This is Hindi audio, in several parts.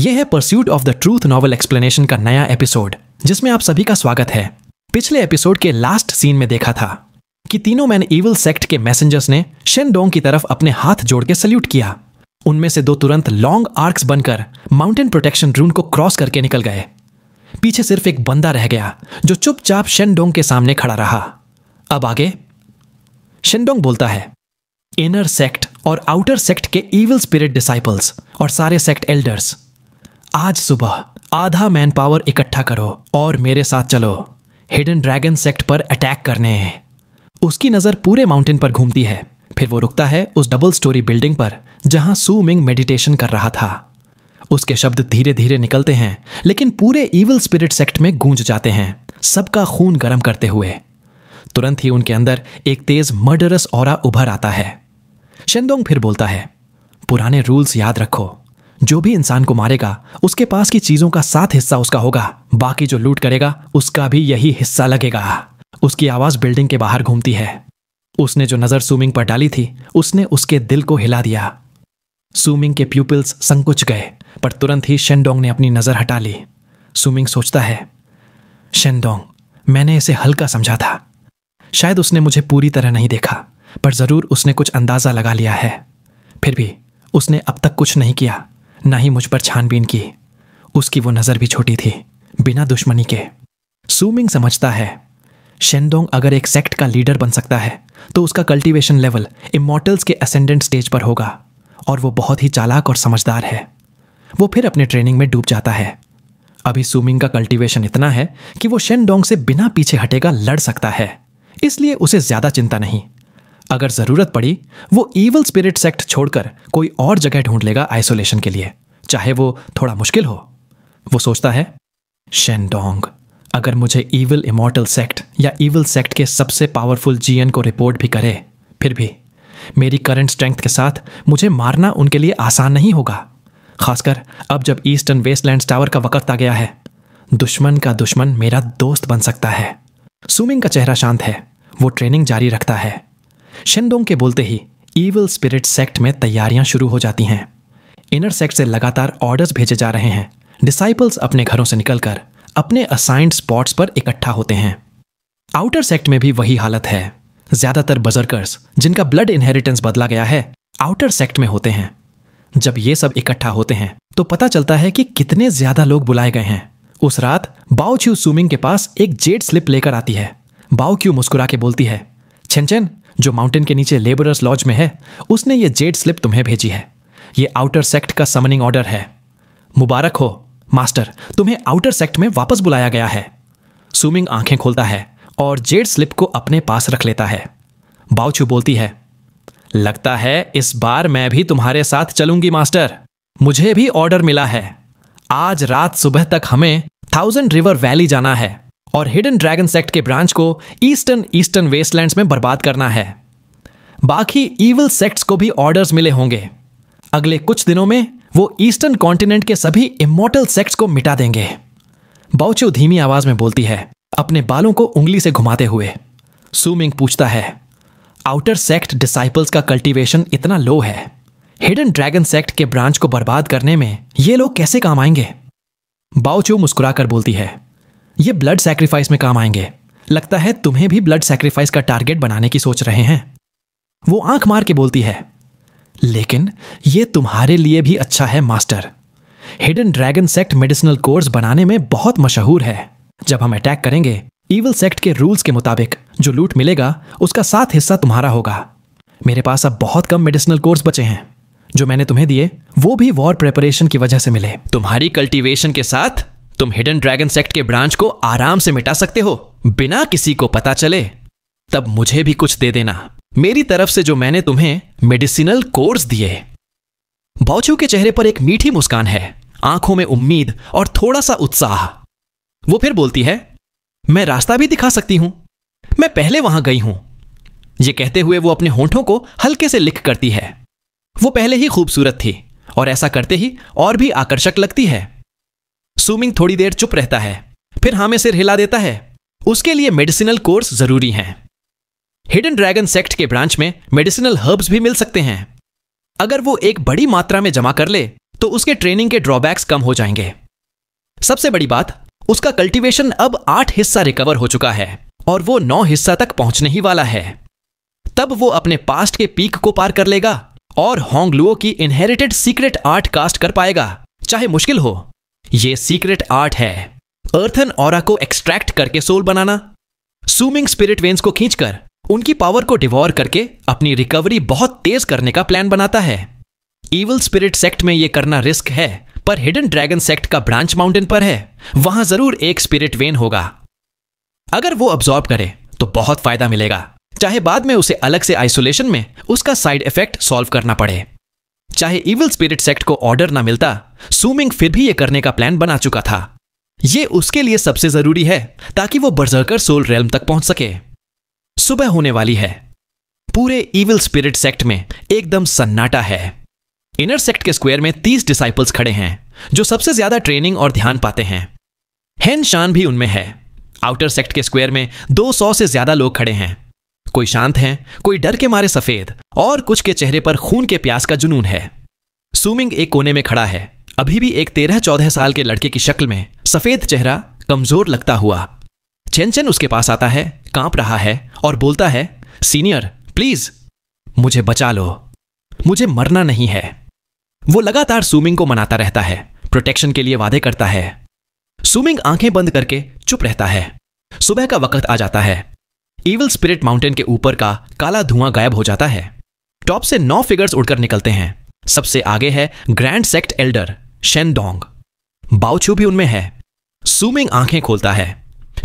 यह है pursuit of the truth novel explanation का नया एपिसोड, जिसमें आप सभी का स्वागत है। पिछले एपिसोड के लास्ट सीन में देखा था कि तीनों मैन इविल सेक्ट के मैसेंजर्स ने शेनडोंग की तरफ अपने हाथ जोड़ के सल्यूट किया। उनमें से दो तुरंत लॉन्ग आर्क्स बनकर माउंटेन प्रोटेक्शन रून को क्रॉस करके निकल गए। पीछे सिर्फ एक बंदा रह गया जो चुपचाप शेनडोंग के सामने खड़ा रहा। अब आगे शेनडोंग बोलता है, इनर सेक्ट और आउटर सेक्ट के इविल स्पिरिट डिसाइपल्स और सारे सेक्ट एल्डर्स, आज सुबह आधा मैन पावर इकट्ठा करो और मेरे साथ चलो हिडन ड्रैगन सेक्ट पर अटैक करने। उसकी नजर पूरे माउंटेन पर घूमती है, फिर वो रुकता है उस डबल स्टोरी बिल्डिंग पर जहां सू मिंग मेडिटेशन कर रहा था। उसके शब्द धीरे धीरे निकलते हैं, लेकिन पूरे इविल स्पिरिट सेक्ट में गूंज जाते हैं, सबका खून गर्म करते हुए। तुरंत ही उनके अंदर एक तेज मर्डरस ऑरा उभर आता है। शेनडोंग फिर बोलता है, पुराने रूल्स याद रखो, जो भी इंसान को मारेगा उसके पास की चीजों का 7 हिस्सा उसका होगा, बाकी जो लूट करेगा उसका भी यही हिस्सा लगेगा। उसकी आवाज बिल्डिंग के बाहर घूमती है। उसने जो नजर सूमिंग पर डाली थी उसने उसके दिल को हिला दिया। सूमिंग के प्यूपिल्स संकुच गए, पर तुरंत ही शेनडोंग ने अपनी नजर हटा ली। सूमिंग सोचता है, शेनडोंग, मैंने इसे हल्का समझा था। शायद उसने मुझे पूरी तरह नहीं देखा, पर जरूर उसने कुछ अंदाजा लगा लिया है। फिर भी उसने अब तक कुछ नहीं किया, ना ही मुझ पर छानबीन की। उसकी वो नजर भी छोटी थी, बिना दुश्मनी के। सूमिंग समझता है, शेनडोंग अगर एक सेक्ट का लीडर बन सकता है तो उसका कल्टीवेशन लेवल इमॉर्टल्स के असेंडेंट स्टेज पर होगा, और वो बहुत ही चालाक और समझदार है। वो फिर अपने ट्रेनिंग में डूब जाता है। अभी सूमिंग का कल्टीवेशन इतना है कि वो शेनडोंग से बिना पीछे हटेगा लड़ सकता है, इसलिए उसे ज्यादा चिंता नहीं। अगर जरूरत पड़ी वो इविल स्पिरिट सेक्ट छोड़कर कोई और जगह ढूंढ लेगा आइसोलेशन के लिए, चाहे वो थोड़ा मुश्किल हो। वो सोचता है, शेनडोंग अगर मुझे इविल इमॉर्टल सेक्ट या इविल सेक्ट के सबसे पावरफुल जीएन को रिपोर्ट भी करे, फिर भी मेरी करंट स्ट्रेंथ के साथ मुझे मारना उनके लिए आसान नहीं होगा, खासकर अब जब ईस्टर्न वेस्टलैंड्स टावर का वक्त आ गया है। दुश्मन का दुश्मन मेरा दोस्त बन सकता है। सूमिंग का चेहरा शांत है, वो ट्रेनिंग जारी रखता है। शेनडोंग के बोलते ही इविल स्पिरिट सेक्ट में तैयारियां शुरू हो जाती हैं। इनर सेक्ट से लगातार ऑर्डर्स भेजे जा रहे हैं। डिसाइपल्स अपने घरों से निकलकर अपने असाइंड स्पॉट्स पर इकट्ठा होते हैं। आउटर सेक्ट में भी वही हालत है। ज्यादातर बजर्कर्स जिनका ब्लड इनहेरिटेंस बदला गया है आउटर सेक्ट में होते हैं। जब ये सब इकट्ठा होते हैं तो पता चलता है कि कितने ज्यादा लोग बुलाए गए हैं। उस रात बाओ क्यू सूमिंग के पास एक जेड स्लिप लेकर आती है। बाओ क्यू मुस्कुरा के बोलती है, छेनचेन जो माउंटेन के नीचे लेबरर्स लॉज में है, उसने ये जेड स्लिप तुम्हें भेजी है। ये आउटर सेक्ट का समनिंग ऑर्डर है। मुबारक हो मास्टर, तुम्हें आउटर सेक्ट में वापस बुलाया गया है। सूमिंग आंखें खोलता है और जेड स्लिप को अपने पास रख लेता है। बाओचू बोलती है, लगता है इस बार मैं भी तुम्हारे साथ चलूंगी मास्टर। मुझे भी ऑर्डर मिला है। आज रात सुबह तक हमें 1000 रिवर वैली जाना है और हिडन ड्रैगन सेक्ट के ब्रांच को ईस्टर्न वेस्टलैंड्स में बर्बाद करना है। बाकी इविल सेक्ट्स को भी ऑर्डर्स मिले होंगे। अगले कुछ दिनों में वो ईस्टर्न कॉन्टिनेंट के सभी इमॉर्टल सेक्ट्स को मिटा देंगे। बाओचू धीमी आवाज में बोलती है, अपने बालों को उंगली से घुमाते हुए। सूमिंग पूछता है, आउटर सेक्ट डिसाइपल्स का कल्टीवेशन इतना लो है, हिडन ड्रैगन सेक्ट के ब्रांच को बर्बाद करने में ये लोग कैसे काम आएंगे? बाओचू मुस्कुराकर बोलती है, ये ब्लड सैक्रिफाइस में काम आएंगे। लगता है तुम्हें भी ब्लड सैक्रिफाइस का टारगेट बनाने की सोच रहे हैं। वो आंख मार के बोलती है, लेकिन ये तुम्हारे लिए भी अच्छा है master. Hidden dragon sect medicinal course बनाने में बहुत मशहूर है। जब हम अटैक करेंगे, इविल सेक्ट के रूल्स के मुताबिक जो लूट मिलेगा उसका 7 हिस्सा तुम्हारा होगा। मेरे पास अब बहुत कम मेडिसिनल कोर्स बचे हैं। जो मैंने तुम्हें दिए वो भी वॉर प्रिपरेशन की वजह से मिले। तुम्हारी कल्टीवेशन के साथ तुम हिडन ड्रैगन सेक्ट के ब्रांच को आराम से मिटा सकते हो, बिना किसी को पता चले। तब मुझे भी कुछ दे देना मेरी तरफ से जो मैंने तुम्हें मेडिसिनल कोर्स दिए। बाओचू के चेहरे पर एक मीठी मुस्कान है, आंखों में उम्मीद और थोड़ा सा उत्साह। वो फिर बोलती है, मैं रास्ता भी दिखा सकती हूं, मैं पहले वहां गई हूं। ये कहते हुए वो अपने होंठों को हल्के से लिक करती है। वो पहले ही खूबसूरत थी और ऐसा करते ही और भी आकर्षक लगती है। सूमिंग थोड़ी देर चुप रहता है, फिर हाँ में सिर हिला देता है। उसके लिए मेडिसिनल कोर्स जरूरी हैं। हिडन ड्रैगन सेक्ट के ब्रांच में मेडिसिनल हर्ब्स भी मिल सकते हैं। अगर वो एक बड़ी मात्रा में जमा कर ले तो उसके ट्रेनिंग के ड्रॉबैक्स कम हो जाएंगे। सबसे बड़ी बात, उसका कल्टीवेशन अब 8 हिस्सा रिकवर हो चुका है और वो 9 हिस्सा तक पहुंचने ही वाला है। तब वो अपने पास्ट के पीक को पार कर लेगा और होंग लुओ की इनहेरिटेड सीक्रेट आर्ट कास्ट कर पाएगा, चाहे मुश्किल हो। ये सीक्रेट आर्ट है अर्थन ऑरा को एक्सट्रैक्ट करके सोल बनाना, सूमिंग स्पिरिट वेन्स को खींचकर उनकी पावर को डिवॉर करके अपनी रिकवरी बहुत तेज करने का प्लान बनाता है। इविल स्पिरिट सेक्ट में यह करना रिस्क है, पर हिडन ड्रैगन सेक्ट का ब्रांच माउंटेन पर है, वहां जरूर एक स्पिरिट वेन होगा। अगर वो अब्सॉर्ब करे तो बहुत फायदा मिलेगा, चाहे बाद में उसे अलग से आइसोलेशन में उसका साइड इफेक्ट सॉल्व करना पड़े। चाहे इविल स्पिरिट सेक्ट को ऑर्डर ना मिलता, सूमिंग फिर भी यह करने का प्लान बना चुका था। यह उसके लिए सबसे जरूरी है ताकि वो बर्जर्कर सोल रेल्म तक पहुंच सके। सुबह होने वाली है। पूरे इविल स्पिरिट सेक्ट में एकदम सन्नाटा है। इनर सेक्ट के स्क्वायर में 30 डिसाइपल्स खड़े हैं जो सबसे ज्यादा ट्रेनिंग और ध्यान पाते हैं। हेन शान भी उनमें है। आउटर सेक्ट के स्क्वायर में 200 से ज्यादा लोग खड़े हैं। कोई शांत हैं, कोई डर के मारे सफेद और कुछ के चेहरे पर खून के प्यास का जुनून है। सूमिंग एक कोने में खड़ा है, अभी भी एक 13-14 साल के लड़के की शक्ल में, सफेद चेहरा, कमजोर लगता हुआ। चेन उसके पास आता है, कांप रहा है और बोलता है, सीनियर प्लीज मुझे बचा लो, मुझे मरना नहीं है। वो लगातार सूमिंग को मनाता रहता है, प्रोटेक्शन के लिए वादे करता है। सूमिंग आंखें बंद करके चुप रहता है। सुबह का वक्त आ जाता है। इविल स्पिरिट माउंटेन के ऊपर का काला धुआं गायब हो जाता है। टॉप से 9 फिगर्स उड़कर निकलते हैं। सबसे आगे है ग्रैंड सेक्ट एल्डर शेनडोंग। बाओचू भी उनमें है। सूमिंग आंखें खोलता है।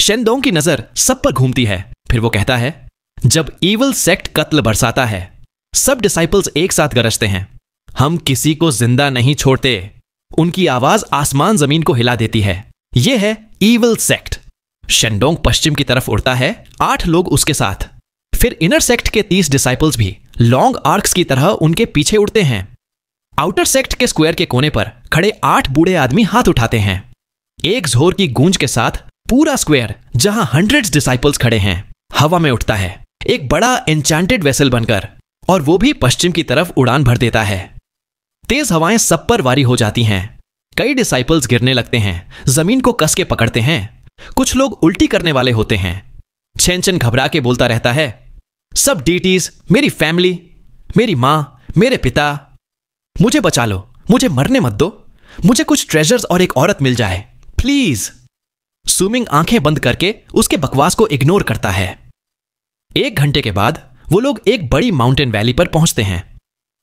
शेनडोंग की नजर सब पर घूमती है। फिर वो कहता है, जब इविल सेक्ट कत्ल बरसाता है, सब डिसाइपल्स एक साथ गरजते हैं। हम किसी को जिंदा नहीं छोड़ते। उनकी आवाज आसमान जमीन को हिला देती है। यह है इविल सेक्ट। शेनडोंग पश्चिम की तरफ उड़ता है, 8 लोग उसके साथ। फिर इनर सेक्ट के 30 डिसाइपल्स भी लॉन्ग आर्क्स की तरह उनके पीछे उड़ते हैं। आउटर सेक्ट के स्क्वायर के कोने पर खड़े 8 बूढ़े आदमी हाथ उठाते हैं। एक जोर की गूंज के साथ पूरा स्क्वायर, जहां हंड्रेड्स डिसाइपल्स खड़े हैं, हवा में उठता है, एक बड़ा एन्चेंटेड वेसल बनकर, और वो भी पश्चिम की तरफ उड़ान भर देता है। तेज हवाएं सब पर वारी हो जाती हैं। कई डिसाइपल्स गिरने लगते हैं, जमीन को कस के पकड़ते हैं। कुछ लोग उल्टी करने वाले होते हैं। चेन घबरा के बोलता रहता है, सब डीटीज, मेरी फैमिली, मेरी मां, मेरे पिता, मुझे बचा लो, मुझे मरने मत दो, मुझे कुछ ट्रेजर्स और एक औरत मिल जाए प्लीज। सूमिंग आंखें बंद करके उसके बकवास को इग्नोर करता है। 1 घंटे के बाद वो लोग एक बड़ी माउंटेन वैली पर पहुंचते हैं।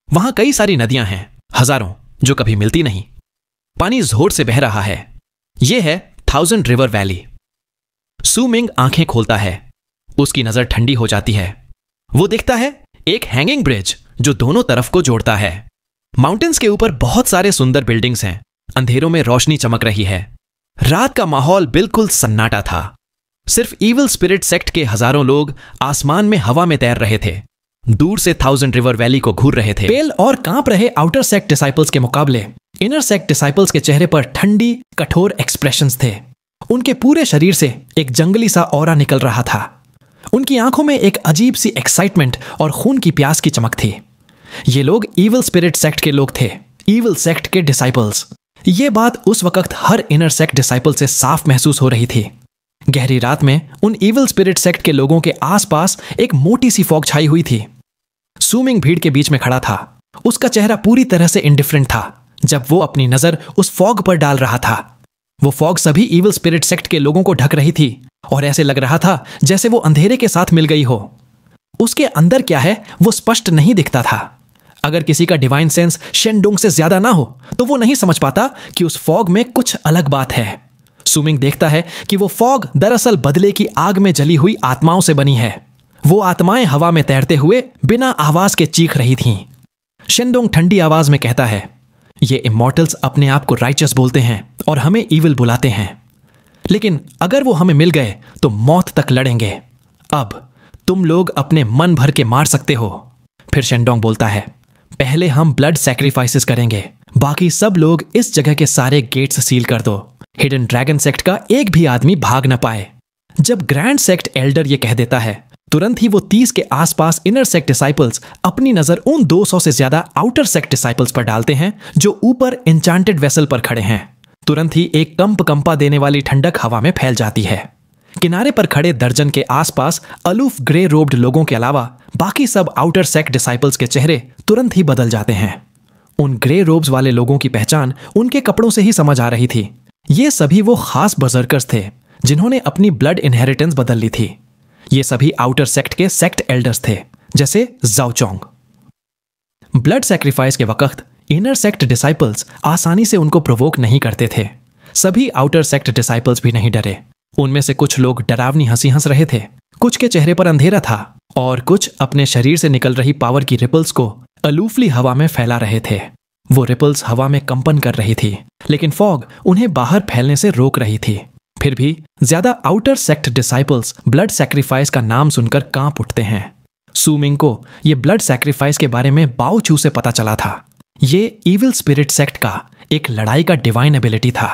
वहां कई सारी नदियां हैं, हजारों, जो कभी मिलती नहीं। पानी जोर से बह रहा है। यह है 1000 रिवर वैली। सूमिंग आंखें खोलता है। उसकी नजर ठंडी हो जाती है। वो देखता है एक हैंगिंग ब्रिज जो दोनों तरफ को जोड़ता है। माउंटेन्स के ऊपर बहुत सारे सुंदर बिल्डिंग्स हैं। अंधेरों में रोशनी चमक रही है। रात का माहौल बिल्कुल सन्नाटा था। सिर्फ इविल स्पिरिट सेक्ट के हजारों लोग आसमान में हवा में तैर रहे थे, दूर से 1000 रिवर वैली को घूर रहे थे। पेल और कांप रहे आउटर सेक्ट डिसाइपल्स के मुकाबले इनर सेक्ट डिसाइपल्स के चेहरे पर ठंडी, कठोर एक्सप्रेशंस थे। उनके पूरे शरीर से एक जंगली सा ऑरा निकल रहा था। उनकी आंखों में एक अजीब सी एक्साइटमेंट और खून की प्यास की चमक थी। ये लोग इविल स्पिरिट सेक्ट के लोग थे, इविल सेक्ट के डिसाइपल्स। ये बात उस वक्त हर इनर सेक्ट डिसाइपल से साफ महसूस हो रही थी। गहरी रात में उन इविल स्पिरिट सेक्ट के लोगों के आसपास एक मोटी सी फॉग छाई हुई थी। सूमिंग भीड़ के बीच में खड़ा था। उसका चेहरा पूरी तरह से इंडिफरेंट था जब वो अपनी नजर उस फॉग पर डाल रहा था। वो फॉग सभी इविल स्पिरिट सेक्ट के लोगों को ढक रही थी और ऐसे लग रहा था जैसे वो अंधेरे के साथ मिल गई हो। उसके अंदर क्या है वो स्पष्ट नहीं दिखता था। अगर किसी का डिवाइन सेंस शेनडोंग से ज्यादा ना हो तो वो नहीं समझ पाता कि उस फॉग में कुछ अलग बात है। सूमिंग देखता है कि वो फॉग दरअसल बदले की आग में जली हुई आत्माओं से बनी है। वो आत्माएं हवा में तैरते हुए बिना आवाज के चीख रही थीं। शेनडोंग ठंडी आवाज में कहता है, ये इमॉर्टल्स अपने आप को राइचस बोलते हैं और हमें इविल बुलाते हैं, लेकिन अगर वो हमें मिल गए तो मौत तक लड़ेंगे। अब तुम लोग अपने मन भर के मार सकते हो। फिर शेनडोंग बोलता है, पहले हम ब्लड सैक्रिफाइसेस करेंगे, बाकी सब लोग इस जगह के सारे गेट्स सील कर दो। हिडन ड्रैगन सेक्ट का एक भी आदमी भाग न पाए। जब ग्रैंड सेक्ट एल्डर ये कह देता है तुरंत ही वो 30 के आसपास इनर सेक्ट डिसाइपल्स अपनी नजर उन 200 से ज्यादा आउटर सेक्ट डिसाइपल्स पर डालते हैं जो ऊपर एन्चांटेड वेसल पर खड़े हैं। तुरंत ही एक कंपा देने वाली ठंडक हवा में फैल जाती है। किनारे पर खड़े दर्जन के आसपास अलूफ ग्रे रोब्ड लोगों के अलावा बाकी सब आउटर सेक्ट डिसाइपल्स के चेहरे तुरंत ही बदल जाते हैं। उन ग्रे रोब्स वाले लोगों की पहचान उनके कपड़ों से ही समझ आ रही थी। ये सभी वो खास बर्जर्कर्स थे जिन्होंने अपनी ब्लड इनहेरिटेंस बदल ली थी। ये सभी आउटर सेक्ट के सेक्ट एल्डर्स थे, जैसे जाओचोंग। ब्लड सैक्रिफाइस के वक्त इनर सेक्ट डिसाइपल्स आसानी से उनको प्रोवोक नहीं करते थे। सभी आउटर सेक्ट डिसाइपल्स भी नहीं डरे। उनमें से कुछ लोग डरावनी हंसी हंस रहे थे, कुछ के चेहरे पर अंधेरा था और कुछ अपने शरीर से निकल रही पावर की रिपल्स को अलूफली हवा में फैला रहे थे। वो रिपल्स हवा में कंपन कर रही थी, लेकिन फॉग उन्हें बाहर फैलने से रोक रही थी। फिर भी ज्यादा outer sect disciples blood sacrifice का नाम सुनकर कांप उठते हैं। सू मिंग को ये ब्लड सैक्रिफाइस के बारे में बाओ चू से पता चला था। ये इविल स्पिरिट सेक्ट का एक लड़ाई का डिवाइन एबिलिटी था।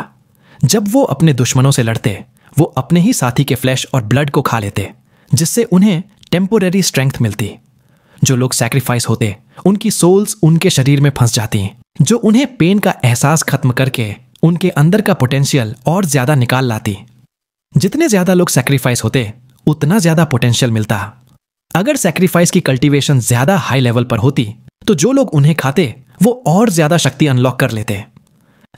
जब वो अपने दुश्मनों से लड़ते, वो अपने ही साथी के फ्लैश और ब्लड को खा लेते, जिससे उन्हें टेम्पोररी स्ट्रेंथ मिलती। जो लोग सैक्रिफाइस होते, उनकी सोल्स उनके शरीर में फंस जाती, जो उन्हें पेन का एहसास खत्म करके उनके अंदर का पोटेंशियल और ज्यादा निकाल लाती। जितने ज्यादा लोग सैक्रिफाइस होते, उतना ज्यादा पोटेंशियल मिलता। अगर सैक्रिफाइस की कल्टीवेशन ज्यादा हाई लेवल पर होती, तो जो लोग उन्हें खाते वो और ज्यादा शक्ति अनलॉक कर लेते।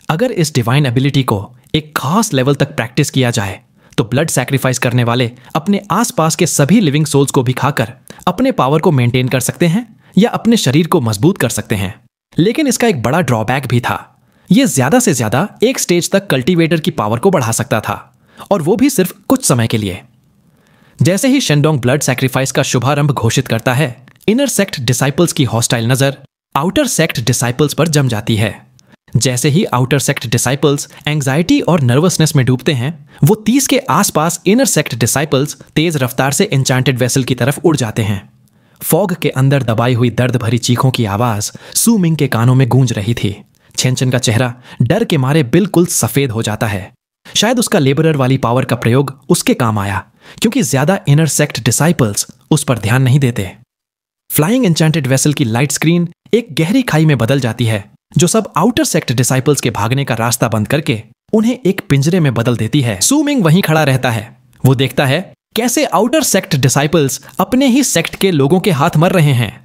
अगर इस डिवाइन एबिलिटी को एक खास लेवल तक प्रैक्टिस किया जाए, तो ब्लड सैक्रिफाइस करने वाले अपने आसपास के सभी लिविंग सोल्स को भी खाकर अपने पावर को मेंटेन कर सकते हैं या अपने शरीर को मजबूत कर सकते हैं। लेकिन इसका एक बड़ा ड्रॉबैक भी था। यह ज्यादा से ज्यादा एक स्टेज तक कल्टीवेटर की पावर को बढ़ा सकता था, और वो भी सिर्फ कुछ समय के लिए। जैसे ही शेंडोंग ब्लड सैक्रिफाइस का शुभारंभ घोषित करता है, इनर सेक्ट डिसाइपल्स की हॉस्टाइल नजर आउटर सेक्ट डिसाइपल्स पर जम जाती है। जैसे ही आउटर सेक्ट डिसाइपल्स एंग्जाइटी और नर्वसनेस में डूबते हैं, वो 30 के आसपास इनर सेक्ट डिसाइपल्स तेज रफ्तार से एन्चांटेड वेसल की तरफ उड़ जाते हैं। फॉग के अंदर दबाई हुई दर्द भरी चीखों की आवाज सू मिंग के कानों में गूंज रही थी। छेनचन का चेहरा डर के मारे बिल्कुल सफेद हो जाता है। शायद उसका लेबरर वाली पावर का प्रयोग उसके काम आया, क्योंकि ज्यादा इनर सेक्ट डिसाइपल्स उस पर ध्यान नहीं देते। फ्लाइंग एन्चांटेड वेसल की लाइट स्क्रीन एक गहरी खाई में बदल जाती है, जो सब आउटर सेक्ट डिसाइपल्स के भागने का रास्ता बंद करके उन्हें एक पिंजरे में बदल देती है। सू मिंग वहीं खड़ा रहता है। वो देखता है कैसे आउटर सेक्ट डिसाइपल्स अपने ही सेक्ट के लोगों के हाथ मर रहे हैं।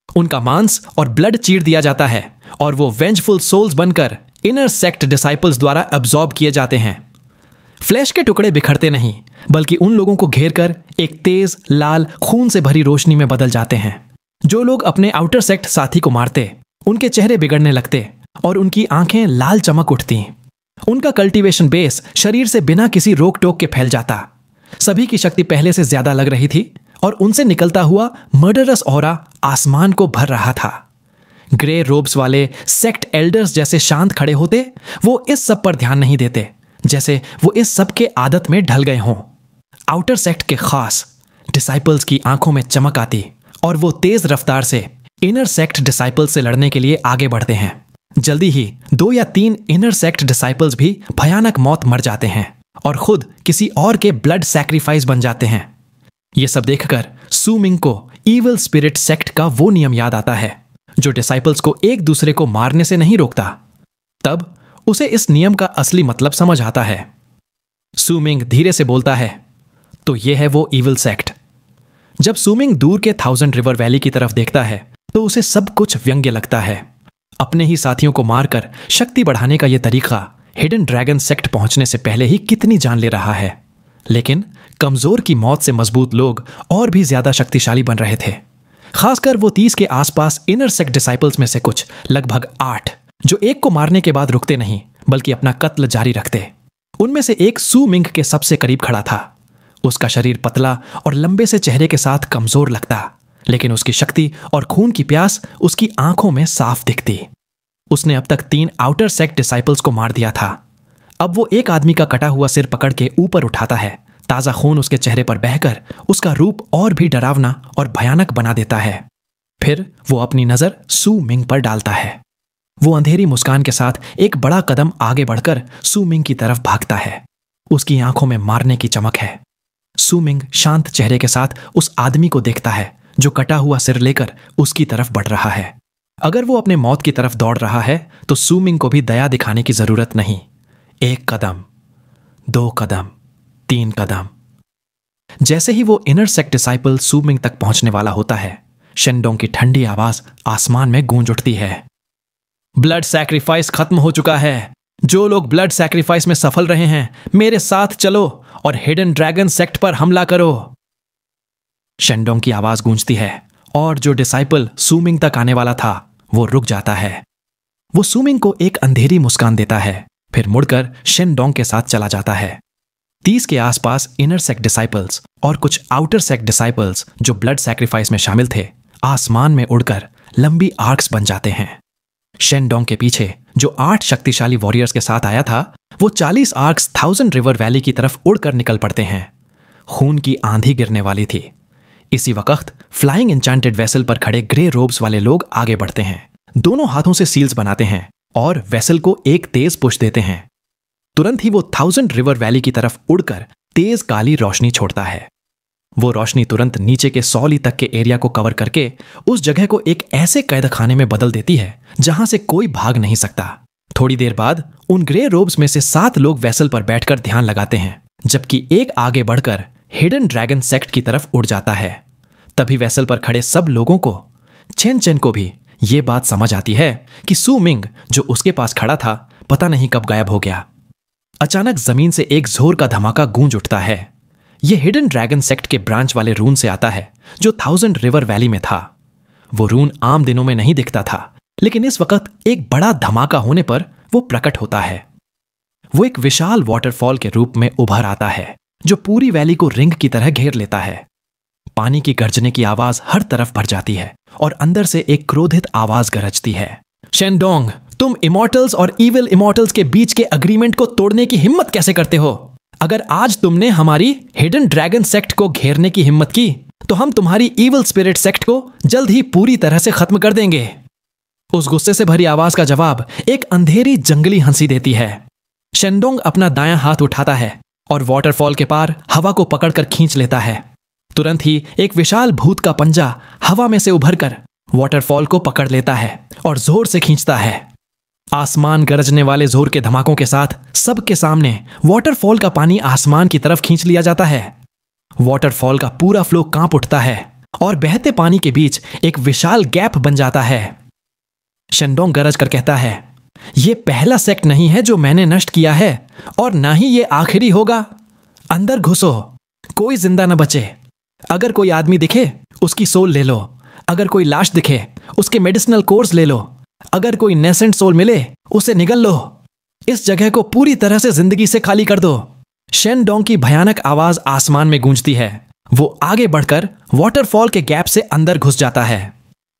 उनका मांस और ब्लड चीर दिया जाता है और वो वेंजफुल सोल्स बनकर इनर सेक्ट डिसाइपल्स द्वारा अब्सॉर्ब किए जाते हैं। फ्लैश के टुकड़े बिखरते नहीं, बल्कि उन लोगों को घेर कर एक तेज लाल खून से भरी रोशनी में बदल जाते हैं। जो लोग अपने आउटर सेक्ट साथी को मारते, उनके चेहरे बिगड़ने लगते और उनकी आंखें लाल चमक उठती। उनका कल्टीवेशन बेस शरीर से बिना किसी रोक टोक के फैल जाता। सभी की शक्ति पहले से ज्यादा लग रही थी और उनसे निकलता हुआ मर्डरस ऑरा आसमान को भर रहा था। ग्रे रोब्स वाले सेक्ट एल्डर्स जैसे शांत खड़े होते, वो इस सब पर ध्यान नहीं देते, जैसे वो इस सब के आदत में ढल गए हों। आउटर सेक्ट के खास डिसाइपल्स की आंखों में चमक आती और वो तेज रफ्तार से इनर सेक्ट डिसाइपल्स से लड़ने के लिए आगे बढ़ते हैं। जल्दी ही 2 या 3 इनर सेक्ट डिसाइपल्स भी भयानक मौत मर जाते हैं और खुद किसी और के ब्लड सैक्रिफाइस बन जाते हैं। ये सब देखकर सू मिंग को इविल स्पिरिट सेक्ट का वो नियम याद आता है जो डिसाइपल्स को एक दूसरे को मारने से नहीं रोकता। तब उसे इस नियम का असली मतलब समझ आता है। सू मिंग धीरे से बोलता है, तो ये है वो इविल सेक्ट। जब सू मिंग दूर के 1000 रिवर वैली की तरफ देखता है, तो उसे सब कुछ व्यंग्य लगता है। अपने ही साथियों को मारकर शक्ति बढ़ाने का यह तरीका हिडन ड्रैगन सेक्ट पहुंचने से पहले ही कितनी जान ले रहा है। लेकिन कमजोर की मौत से मजबूत लोग और भी ज्यादा शक्तिशाली बन रहे थे। खासकर वो 30 के आसपास इनर सेक्ट डिसाइपल्स में से कुछ, लगभग 8, जो एक को मारने के बाद रुकते नहीं, बल्कि अपना कत्ल जारी रखते। उनमें से एक सू मिंग के सबसे करीब खड़ा था। उसका शरीर पतला और लंबे से चेहरे के साथ कमजोर लगता, लेकिन उसकी शक्ति और खून की प्यास उसकी आंखों में साफ दिखती। उसने अब तक 3 आउटर सेक्ट डिसाइपल्स को मार दिया था। अब वो एक आदमी का कटा हुआ सिर पकड़ के ऊपर उठाता है। ताजा खून उसके चेहरे पर बहकर उसका रूप और भी डरावना और भयानक बना देता है। फिर वो अपनी नजर सू मिंग पर डालता है। वो अंधेरी मुस्कान के साथ एक बड़ा कदम आगे बढ़कर सू मिंग की तरफ भागता है। उसकी आंखों में मारने की चमक है। सुमिंग शांत चेहरे के साथ उस आदमी को देखता है जो कटा हुआ सिर लेकर उसकी तरफ बढ़ रहा है। अगर वो अपने मौत की तरफ दौड़ रहा है तो सुमिंग को भी दया दिखाने की जरूरत नहीं। 1 कदम, 2 कदम, 3 कदम। जैसे ही वो इनर सेक्ट डिसाइपल सुमिंग तक पहुंचने वाला होता है, शेनडोंग की ठंडी आवाज आसमान में गूंज उठती है। ब्लड सैक्रिफाइस खत्म हो चुका है। जो लोग ब्लड सैक्रिफाइस में सफल रहे हैं, मेरे साथ चलो और हिडन ड्रैगन सेक्ट पर हमला करो। शेनडोंग की आवाज गूंजती है और जो डिसाइपल सुमिंग तक आने वाला था वो रुक जाता है। वो सुमिंग को एक अंधेरी मुस्कान देता है, फिर मुड़कर शेनडोंग के साथ चला जाता है। 30 के आसपास इनर सेक्ट डिसाइपल्स और कुछ आउटर सेक्ट डिसाइपल्स जो ब्लड सैक्रिफाइस में शामिल थे, आसमान में उड़कर लंबी आर्क्स बन जाते हैं। शेनडोंग के पीछे जो 8 शक्तिशाली वॉरियर्स के साथ आया था, वो 40 आर्क्स 1000 रिवर वैली की तरफ उड़कर निकल पड़ते हैं। खून की आंधी गिरने वाली थी। इसी वक्त फ्लाइंग एन्चेंटेड वेसल पर खड़े ग्रे रोब्स वाले लोग आगे बढ़ते हैं, दोनों हाथों से सील्स बनाते हैं और वेसल को एक तेज पुश देते हैं। तुरंत ही वो 1000 रिवर वैली की तरफ उड़कर तेज काली रोशनी छोड़ता है। वो रोशनी तुरंत नीचे के 100 ली तक के एरिया को कवर करके उस जगह को एक ऐसे कैद खाने में बदल देती है जहां से कोई भाग नहीं सकता। थोड़ी देर बाद उन ग्रे रोब्स में से 7 लोग वेसल पर बैठकर ध्यान लगाते हैं, जबकि एक आगे बढ़कर हिडन ड्रैगन सेक्ट की तरफ उड़ जाता है। तभी वेसल पर खड़े सब लोगों को, चेन चेन को भी यह बात समझ आती है कि सुमिंग जो उसके पास खड़ा था पता नहीं कब गायब हो गया। अचानक जमीन से एक जोर का धमाका गूंज उठता है। यह हिडन ड्रैगन सेक्ट के ब्रांच वाले रून से आता है जो 1000 रिवर वैली में था। वो रून आम दिनों में नहीं दिखता था, लेकिन इस वक्त एक बड़ा धमाका होने पर वो प्रकट होता है। वो एक विशाल वाटरफॉल के रूप में उभर आता है जो पूरी वैली को रिंग की तरह घेर लेता है। पानी की गर्जने की आवाज हर तरफ भर जाती है और अंदर से एक क्रोधित आवाज गरजती है। शेनडोंग, तुम इमॉर्टल्स और इविल इमॉर्टल्स के बीच के अग्रीमेंट को तोड़ने की हिम्मत कैसे करते हो? अगर आज तुमने हमारी हिडन ड्रैगन सेक्ट को घेरने की हिम्मत की तो हम तुम्हारी इविल स्पिरिट सेक्ट को जल्द ही पूरी तरह से खत्म कर देंगे। उस गुस्से से भरी आवाज का जवाब एक अंधेरी जंगली हंसी देती है। शेनडोंग अपना दायां हाथ उठाता है और वाटरफॉल के पार हवा को पकड़कर खींच लेता है। तुरंत ही एक विशाल भूत का पंजा हवा में से उभरकर वाटरफॉल को पकड़ लेता है और जोर से खींचता है। आसमान गरजने वाले जोर के धमाकों के साथ सबके सामने वाटरफॉल का पानी आसमान की तरफ खींच लिया जाता है। वाटरफॉल का पूरा फ्लो कांप उठता है और बहते पानी के बीच एक विशाल गैप बन जाता है। शेनडोंग गरज कर कहता है, यह पहला सेक्ट नहीं है जो मैंने नष्ट किया है और ना ही यह आखिरी होगा। अंदर घुसो, कोई जिंदा न बचे। अगर कोई आदमी दिखे उसकी सोल ले लो। अगर कोई लाश दिखे उसके मेडिसिनल कोर्स ले लो। अगर कोई नेसेंट सोल मिले उसे निगल लो। इस जगह को पूरी तरह से जिंदगी से खाली कर दो। शेनडोंग की भयानक आवाज आसमान में गूंजती है। वो आगे बढ़कर वाटरफॉल के गैप से अंदर घुस जाता है।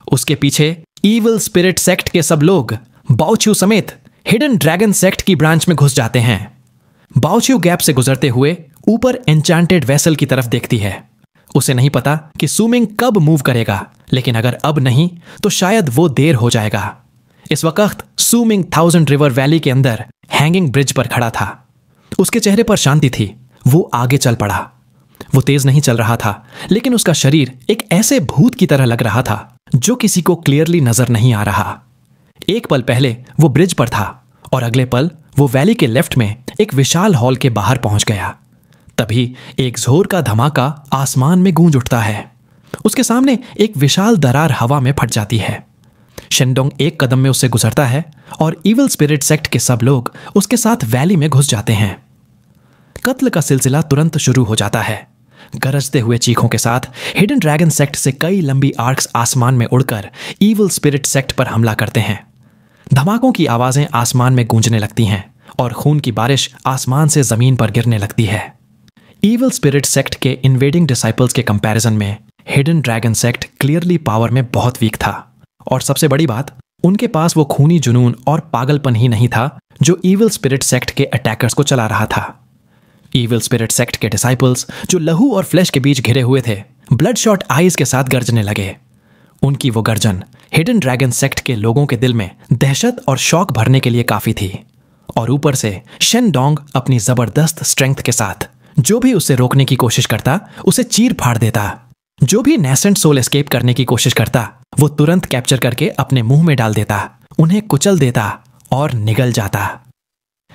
उसके पीछे इविल स्पिरिट सेक्ट के सब लोग बाओच्यू समेत हिडन ड्रैगन सेक्ट की ब्रांच में घुस जाते हैं। बाओच्यू गैप से गुजरते हुए ऊपर एन्चेंटेड वेसल की तरफ देखती है। उसे नहीं पता कि सुमिंग कब मूव करेगा, लेकिन अगर अब नहीं तो शायद वो देर हो जाएगा। इस वक्त सुमिंग 1000 रिवर वैली के अंदर हैंगिंग ब्रिज पर खड़ा था। उसके चेहरे पर शांति थी। वो आगे चल पड़ा। वो तेज नहीं चल रहा था, लेकिन उसका शरीर एक ऐसे भूत की तरह लग रहा था जो किसी को क्लियरली नजर नहीं आ रहा। एक पल पहले वो ब्रिज पर था और अगले पल वो वैली के लेफ्ट में एक विशाल हॉल के बाहर पहुंच गया। तभी एक जोर का धमाका आसमान में गूंज उठता है। उसके सामने एक विशाल दरार हवा में फट जाती है। शेनडोंग एक कदम में उससे गुजरता है और इविल स्पिरिट सेक्ट के सब लोग उसके साथ वैली में घुस जाते हैं। कत्ल का सिलसिला तुरंत शुरू हो जाता है। गरजते हुए चीखों के साथ हिडन ड्रैगन सेक्ट से कई लंबी आर्क्स आसमान में उड़कर इविल स्पिरिट सेक्ट पर हमला करते हैं। धमाकों की आवाजें आसमान में गूंजने लगती हैं और खून की बारिश आसमान से जमीन पर गिरने लगती है। इविल स्पिरिट सेक्ट के इन्वेडिंग डिसाइपल्स के कंपैरिजन में hidden dragon sect clearly power में बहुत वीक था। और सबसे बड़ी बात, उनके पास वो खूनी जुनून और पागलपन ही नहीं था जो इविल स्पिरिट सेक्ट के अटैकर्स को चला रहा था। इविल स्पिरिट सेक्ट के डिसाइपल्स जो लहू और फ्लैश के बीच घिरे हुए थे, ब्लड शॉट आइज के साथ गर्जने लगे। उनकी वो गर्जन हिडन ड्रैगन सेक्ट के लोगों के दिल में दहशत और शौक भरने के लिए काफी थी। और ऊपर से शेनडोंग अपनी जबरदस्त स्ट्रेंथ के साथ जो भी उसे रोकने की कोशिश करता उसे चीर फाड़ देता। जो भी नेसेंट सोल एस्केप करने की कोशिश करता वो तुरंत कैप्चर करके अपने मुंह में डाल देता, उन्हें कुचल देता और निगल जाता।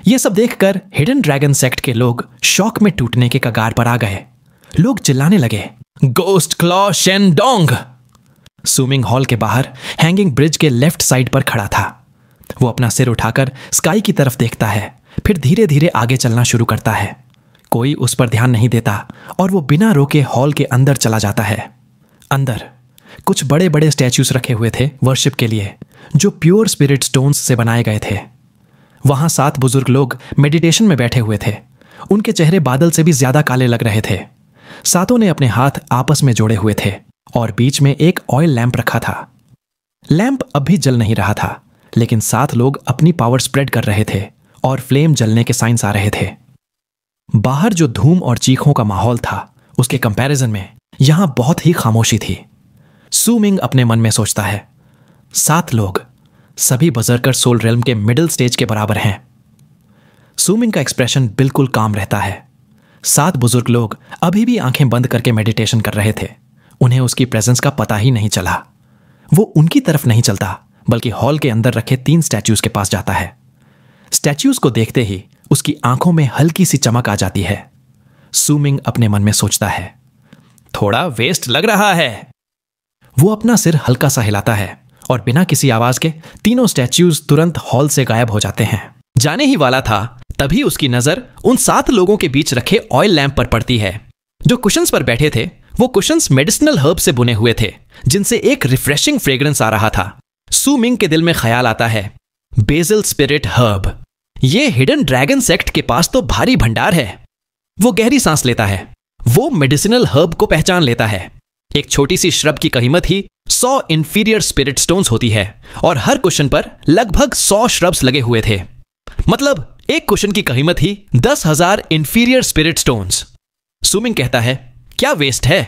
यह सब देखकर हिडन ड्रैगन सेक्ट के लोग शॉक में टूटने के कगार पर आ गए। लोग चिल्लाने लगे, गोस्ट क्लॉ शेनडोंग। सुमिंग हॉल के बाहर हैंगिंग ब्रिज के लेफ्ट साइड पर खड़ा था। वो अपना सिर उठाकर स्काई की तरफ देखता है, फिर धीरे धीरे आगे चलना शुरू करता है। कोई उस पर ध्यान नहीं देता और वो बिना रोके हॉल के अंदर चला जाता है। अंदर कुछ बड़े बड़े स्टैच्यूज रखे हुए थे वर्शिप के लिए, जो प्योर स्पिरिट स्टोन्स से बनाए गए थे। वहां 7 बुजुर्ग लोग मेडिटेशन में बैठे हुए थे। उनके चेहरे बादल से भी ज्यादा काले लग रहे थे। सातों ने अपने हाथ आपस में जोड़े हुए थे और बीच में एक ऑयल लैंप रखा था। लैंप अब भी जल नहीं रहा था, लेकिन 7 लोग अपनी पावर स्प्रेड कर रहे थे और फ्लेम जलने के साइंस आ रहे थे। बाहर जो धूम और चीखों का माहौल था, उसके कंपैरिजन में यहां बहुत ही खामोशी थी। सुमिंग अपने मन में सोचता है, 7 लोग, सभी बजरकर सोल रेल्म के मिडिल स्टेज के बराबर हैं। सुमिंग का एक्सप्रेशन बिल्कुल काम रहता है। 7 बुजुर्ग लोग अभी भी आंखें बंद करके मेडिटेशन कर रहे थे। उन्हें उसकी प्रेजेंस का पता ही नहीं चला। वो उनकी तरफ नहीं चलता, बल्कि हॉल के अंदर रखे 3 स्टैच्यूज के पास जाता है। स्टैच्यूज को देखते ही उसकी आंखों में हल्की सी चमक आ जाती है। सुमिंग अपने मन में सोचता है, थोड़ा वेस्ट लग रहा है। वो अपना सिर हल्का सा हिलाता है और बिना किसी आवाज के तीनों स्टैच्यूज तुरंत हॉल से गायब हो जाते हैं। जाने ही वाला था, तभी उसकी नजर उन 7 लोगों के बीच रखे ऑयल लैंप पर पड़ती है। जो कुशन्स पर बैठे थे वो कुशन्स मेडिसिनल हर्ब से बुने हुए थे, जिनसे एक रिफ्रेशिंग फ्रेग्रेंस आ रहा था। सुमिंग के दिल में ख्याल आता है, बेजल स्पिरिट हर्ब, ये हिडन ड्रैगन सेक्ट के पास तो भारी भंडार है। वो गहरी सांस लेता है। वो मेडिसिनल हर्ब को पहचान लेता है। एक छोटी सी श्रब की कीमत ही 100 इंफीरियर स्पिरिट स्टोन्स होती है और हर कुशन पर लगभग 100 श्रब्स लगे हुए थे। मतलब एक कुशन की कीमत ही 10,000 इंफीरियर स्पिरिट स्टोन्स। सुमिंग कहता है, क्या वेस्ट है।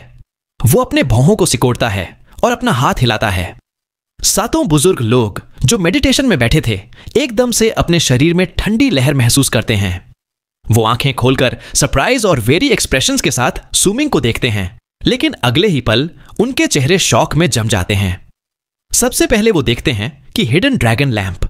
वो अपने भौहों को सिकोड़ता है और अपना हाथ हिलाता है। 7 बुजुर्ग लोग जो मेडिटेशन में बैठे थे एकदम से अपने शरीर में ठंडी लहर महसूस करते हैं। वो आंखें खोलकर सरप्राइज और वेरी एक्सप्रेशंस के साथ सुमिंग को देखते हैं, लेकिन अगले ही पल उनके चेहरे शॉक में जम जाते हैं। सबसे पहले वो देखते हैं कि हिडन ड्रैगन लैंप,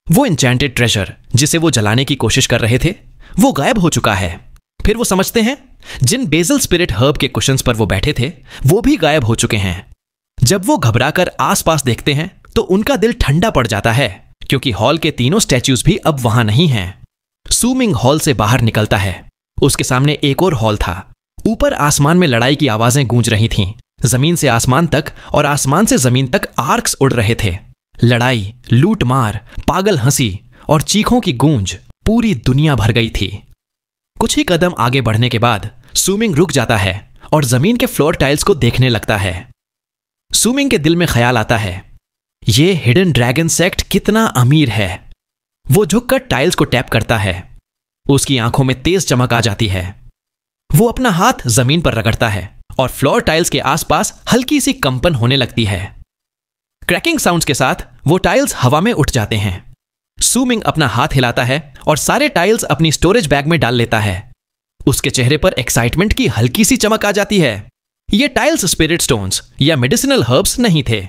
वो एन्चेंटेड ट्रेजर जिसे वो जलाने की कोशिश कर रहे थे, वो गायब हो चुका है। फिर वो समझते हैं जिन बेजल स्पिरिट हर्ब के कुशन्स पर वो बैठे थे वो भी गायब हो चुके हैं। जब वो घबराकर आसपास देखते हैं तो उनका दिल ठंडा पड़ जाता है, क्योंकि हॉल के तीनों स्टैच्यूज भी अब वहां नहीं हैं। सुमिंग हॉल से बाहर निकलता है। उसके सामने एक और हॉल था। ऊपर आसमान में लड़ाई की आवाजें गूंज रही थीं। जमीन से आसमान तक और आसमान से जमीन तक आर्क्स उड़ रहे थे। लड़ाई, लूटमार, पागल हंसी और चीखों की गूंज पूरी दुनिया भर गई थी। कुछ ही कदम आगे बढ़ने के बाद सुमिंग रुक जाता है और जमीन के फ्लोर टाइल्स को देखने लगता है। सुमिंग के दिल में ख्याल आता है, ये हिडन ड्रैगन सेक्ट कितना अमीर है। वो झुककर टाइल्स को टैप करता है। उसकी आंखों में तेज चमक आ जाती है। वो अपना हाथ जमीन पर रगड़ता है और फ्लोर टाइल्स के आसपास हल्की सी कंपन होने लगती है। क्रैकिंग साउंड्स के साथ वो टाइल्स हवा में उठ जाते हैं। सुमिंग अपना हाथ हिलाता है और सारे टाइल्स अपनी स्टोरेज बैग में डाल लेता है। उसके चेहरे पर एक्साइटमेंट की हल्की सी चमक आ जाती है। ये टाइल्स स्पिरिट स्टोन्स या मेडिसिनल हर्ब्स नहीं थे,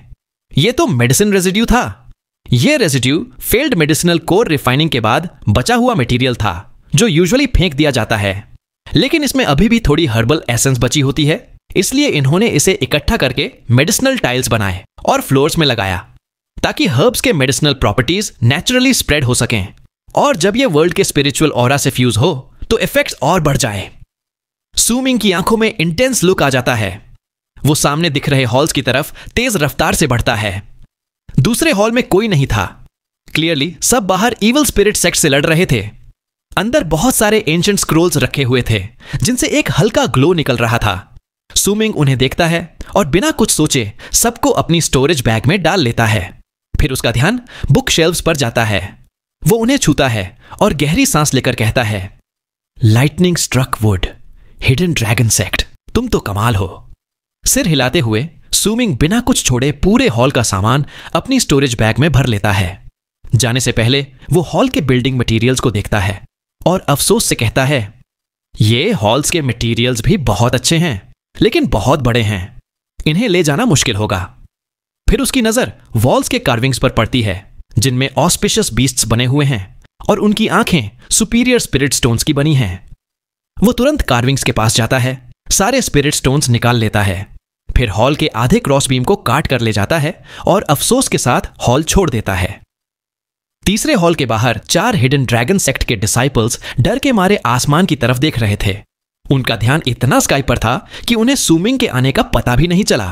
ये तो मेडिसिन रेजिड्यू था। ये residue failed medicinal core refining के बाद बचा हुआ मटेरियल था, जो यूजुअली फेंक दिया जाता है। लेकिन इसमें अभी भी थोड़ी हर्बल एसेंस बची होती है, इसलिए इन्होंने इसे इकट्ठा करके मेडिसिनल टाइल्स बनाए और फ्लोर्स में लगाया, ताकि हर्ब्स के मेडिसिनल प्रॉपर्टीज नेचुरली स्प्रेड हो सकें और जब ये वर्ल्ड के स्पिरिचुअल ऑरा से फ्यूज हो तो इफेक्ट्स और बढ़ जाए। सुमिंग की आंखों में इंटेंस लुक आ जाता है। वो सामने दिख रहे हॉल्स की तरफ तेज रफ्तार से बढ़ता है। दूसरे हॉल में कोई नहीं था। क्लियरली सब बाहर इविल स्पिरिट सेक्ट से लड़ रहे थे। अंदर बहुत सारे एंशिएंट स्क्रोल्स रखे हुए थे, जिनसे एक हल्का ग्लो निकल रहा था। सुमिंग उन्हें देखता है और बिना कुछ सोचे सबको अपनी स्टोरेज बैग में डाल लेता है। फिर उसका ध्यान बुक शेल्व्स पर जाता है। वो उन्हें छूता है और गहरी सांस लेकर कहता है, lightning struck wood, hidden dragon sect, तुम तो कमाल हो। सिर हिलाते हुए सुमिंग बिना कुछ छोड़े पूरे हॉल का सामान अपनी स्टोरेज बैग में भर लेता है। जाने से पहले वो हॉल के बिल्डिंग मटेरियल्स को देखता है और अफसोस से कहता है, ये हॉल्स के मटेरियल्स भी बहुत अच्छे हैं, लेकिन बहुत बड़े हैं, इन्हें ले जाना मुश्किल होगा। फिर उसकी नजर वॉल्स के कार्विंग्स पर पड़ती है, जिनमें ऑस्पिशियस बीस्ट्स बने हुए हैं और उनकी आंखें सुपीरियर स्पिरिट स्टोन्स की बनी हैं। वो तुरंत कार्विंग्स के पास जाता है, सारे स्पिरिट स्टोन्स निकाल लेता है, फिर हॉल के आधे क्रॉस बीम को काट कर ले जाता है और अफसोस के साथ हॉल छोड़ देता है। तीसरे हॉल के बाहर 4 हिडन ड्रैगन सेक्ट के डिसाइपल्स डर के मारे आसमान की तरफ देख रहे थे। उनका ध्यान इतना स्काई पर था कि उन्हें सूमिंग के आने का पता भी नहीं चला।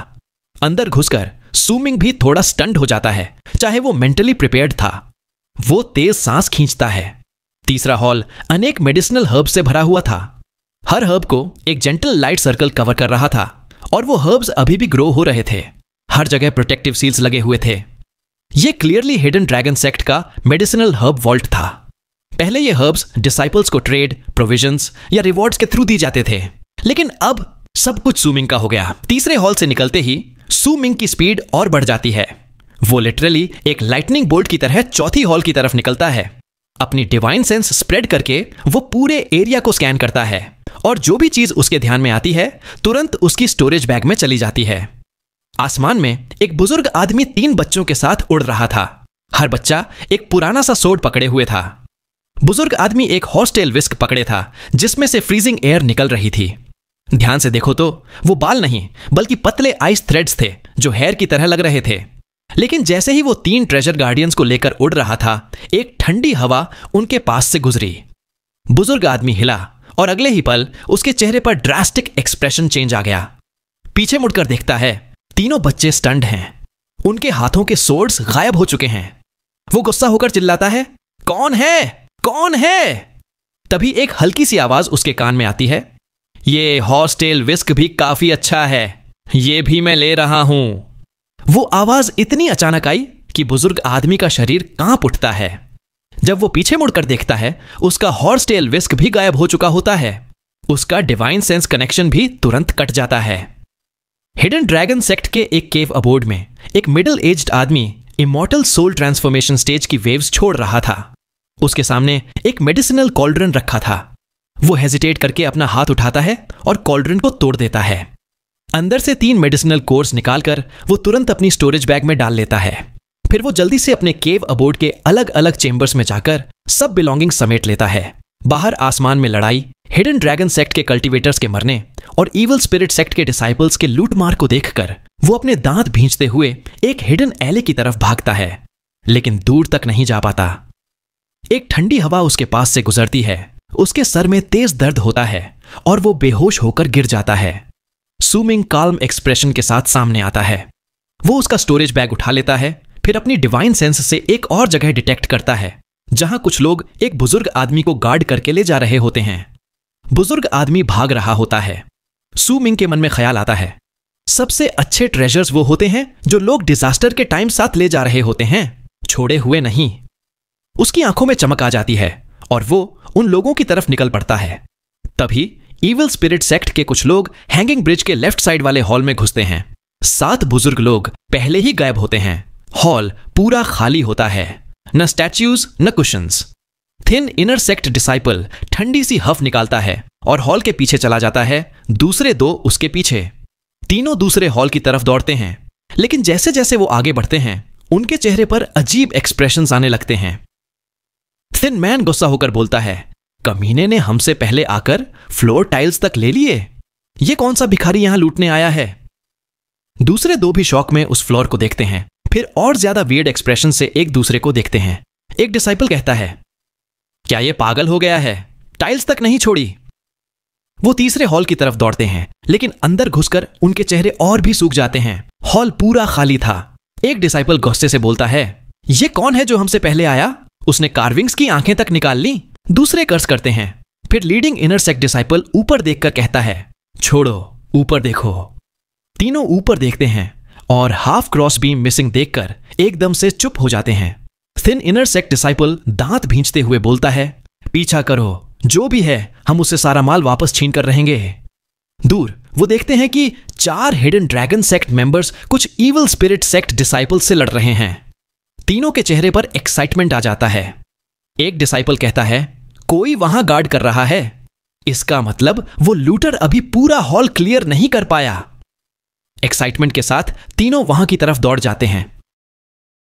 अंदर घुसकर सूमिंग भी थोड़ा स्टंट हो जाता है, चाहे वो मेंटली प्रिपेयर्ड था। वो तेज सांस खींचता है। तीसरा हॉल अनेक मेडिसिनल हर्ब्स से भरा हुआ था। हर हर्ब को एक जेंटल लाइट सर्कल कवर कर रहा था और वो हर्ब्स अभी भी ग्रो हो रहे थे। हर जगह प्रोटेक्टिव सील्स लगे हुए थे। ये क्लियरली हिडन ड्रैगन सेक्ट का मेडिसिनल हर्ब वॉल्ट था। पहले ये हर्ब्स डिसाइपल्स को ट्रेड, प्रोविजंस या रिवॉर्ड्स के थ्रू दी जाते थे, लेकिन अब सब कुछ सूमिंग का हो गया। तीसरे हॉल से निकलते ही सूमिंग की स्पीड और बढ़ जाती है। वो लिटरली एक लाइटनिंग बोल्ट की तरह चौथी हॉल की तरफ निकलता है। अपनी डिवाइन सेंस स्प्रेड करके वो पूरे एरिया को स्कैन करता है और जो भी चीज उसके ध्यान में आती है तुरंत उसकी स्टोरेज बैग में चली जाती है। आसमान में एक बुजुर्ग आदमी 3 बच्चों के साथ उड़ रहा था। हर बच्चा एक पुराना सा सोर्ड पकड़े हुए था। बुजुर्ग आदमी एक हॉर्सटेल विस्क पकड़े था, जिसमें से फ्रीजिंग एयर निकल रही थी। ध्यान से देखो तो वो बाल नहीं बल्कि पतले आइस थ्रेड्स थे जो हेयर की तरह लग रहे थे। लेकिन जैसे ही वो 3 ट्रेजर गार्डियंस को लेकर उड़ रहा था, एक ठंडी हवा उनके पास से गुजरी। बुजुर्ग आदमी हिला और अगले ही पल उसके चेहरे पर ड्रास्टिक एक्सप्रेशन चेंज आ गया। पीछे मुड़कर देखता है, तीनों बच्चे स्टन्ड हैं। उनके हाथों के सोर्ड्स गायब हो चुके हैं। वो गुस्सा होकर चिल्लाता है, कौन है? कौन है? तभी एक हल्की सी आवाज उसके कान में आती है, ये हॉर्सटेल विस्क भी काफी अच्छा है, ये भी मैं ले रहा हूं। वो आवाज इतनी अचानक आई कि बुजुर्ग आदमी का शरीर कांप उठता है। जब वो पीछे मुड़कर देखता है, उसका हॉर्सटेल विस्क भी गायब हो चुका होता है। उसका डिवाइन सेंस कनेक्शन भी तुरंत कट जाता है। हिडन ड्रैगन सेक्ट के एक केव अबोर्ड में एक मिडिल एज्ड आदमी इमॉर्टल सोल ट्रांसफॉर्मेशन स्टेज की वेव्स छोड़ रहा था। उसके सामने एक मेडिसिनल कॉल्ड्रन रखा था। वो हेजिटेट करके अपना हाथ उठाता है और कॉल्ड्रन को तोड़ देता है। अंदर से 3 मेडिसिनल कोर्स निकालकर वो तुरंत अपनी स्टोरेज बैग में डाल लेता है। फिर वो जल्दी से अपने केव अबोर्ड के अलग अलग चेंबर्स में जाकर सब बिलोंगिंग समेट लेता है। बाहर आसमान में लड़ाई, हिडन ड्रैगन सेक्ट के कल्टीवेटर्स के मरने और ईवल स्पिरिट सेक्ट के डिसाइपल्स के लूटमार को देखकर वो अपने दांत भींचते हुए एक हिडन एले की तरफ भागता है, लेकिन दूर तक नहीं जा पाता। एक ठंडी हवा उसके पास से गुजरती है। उसके सर में तेज दर्द होता है और वो बेहोश होकर गिर जाता है। सूमिंग काल्म एक्सप्रेशन के साथ सामने आता है। वो उसका स्टोरेज बैग उठा लेता है, फिर अपनी डिवाइन सेंस से एक और जगह डिटेक्ट करता है जहां कुछ लोग एक बुजुर्ग आदमी को गार्ड करके ले जा रहे होते हैं। बुजुर्ग आदमी भाग रहा होता है। सूमिंग के मन में ख्याल आता है, सबसे अच्छे ट्रेजर्स वो होते हैं जो लोग डिजास्टर के टाइम साथ ले जा रहे होते हैं, छोड़े हुए नहीं। उसकी आंखों में चमक आ जाती है और वो उन लोगों की तरफ निकल पड़ता है। तभी ईविल स्पिरिट सेक्ट के कुछ लोग हैंगिंग ब्रिज के लेफ्ट साइड वाले हॉल में घुसते हैं। 7 बुजुर्ग लोग पहले ही गायब होते हैं। हॉल पूरा खाली होता है, न स्टैच्यूज न cushions. Thin inner sect disciple ठंडी सी हफ निकालता है और हॉल के पीछे चला जाता है। दूसरे 2 उसके पीछे। तीनों दूसरे हॉल की तरफ दौड़ते हैं, लेकिन जैसे जैसे वो आगे बढ़ते हैं उनके चेहरे पर अजीब एक्सप्रेशंस आने लगते हैं। थिन मैन गुस्सा होकर बोलता है, कमीने ने हमसे पहले आकर फ्लोर टाइल्स तक ले लिए। ये कौन सा भिखारी यहां लूटने आया है? दूसरे 2 भी शौक में उस फ्लोर को देखते हैं, फिर और ज्यादा वियर्ड एक्सप्रेशन से एक दूसरे को देखते हैं। एक डिसाइपल कहता है, क्या ये पागल हो गया है? टाइल्स तक नहीं छोड़ी। वो तीसरे हॉल की तरफ दौड़ते हैं, लेकिन अंदर घुसकर उनके चेहरे और भी सूख जाते हैं। हॉल पूरा खाली था। एक डिसाइपल गुस्से से बोलता है, ये कौन है जो हमसे पहले आया? उसने कार्विंग्स की आंखें तक निकाल ली। दूसरे कर्स करते हैं। फिर लीडिंग इनर सेक्ट डिसाइपल ऊपर देखकर कहता है, छोड़ो, ऊपर देखो। तीनों ऊपर देखते हैं और हाफ क्रॉस बीम मिसिंग देखकर एकदम से चुप हो जाते हैं। थिन इनर सेक्ट डिसाइपल दांत भींचते हुए बोलता है, पीछा करो, जो भी है हम उससे सारा माल वापस छीन कर रहेंगे। दूर वो देखते हैं कि 4 हिडन ड्रैगन सेक्ट मेंबर्स कुछ ईवल स्पिरिट सेक्ट डिसाइपल से लड़ रहे हैं। तीनों के चेहरे पर एक्साइटमेंट आ जाता है। एक डिसाइपल कहता है, कोई वहां गार्ड कर रहा है। इसका मतलब वो लूटर अभी पूरा हॉल क्लियर नहीं कर पाया। एक्साइटमेंट के साथ तीनों वहां की तरफ दौड़ जाते हैं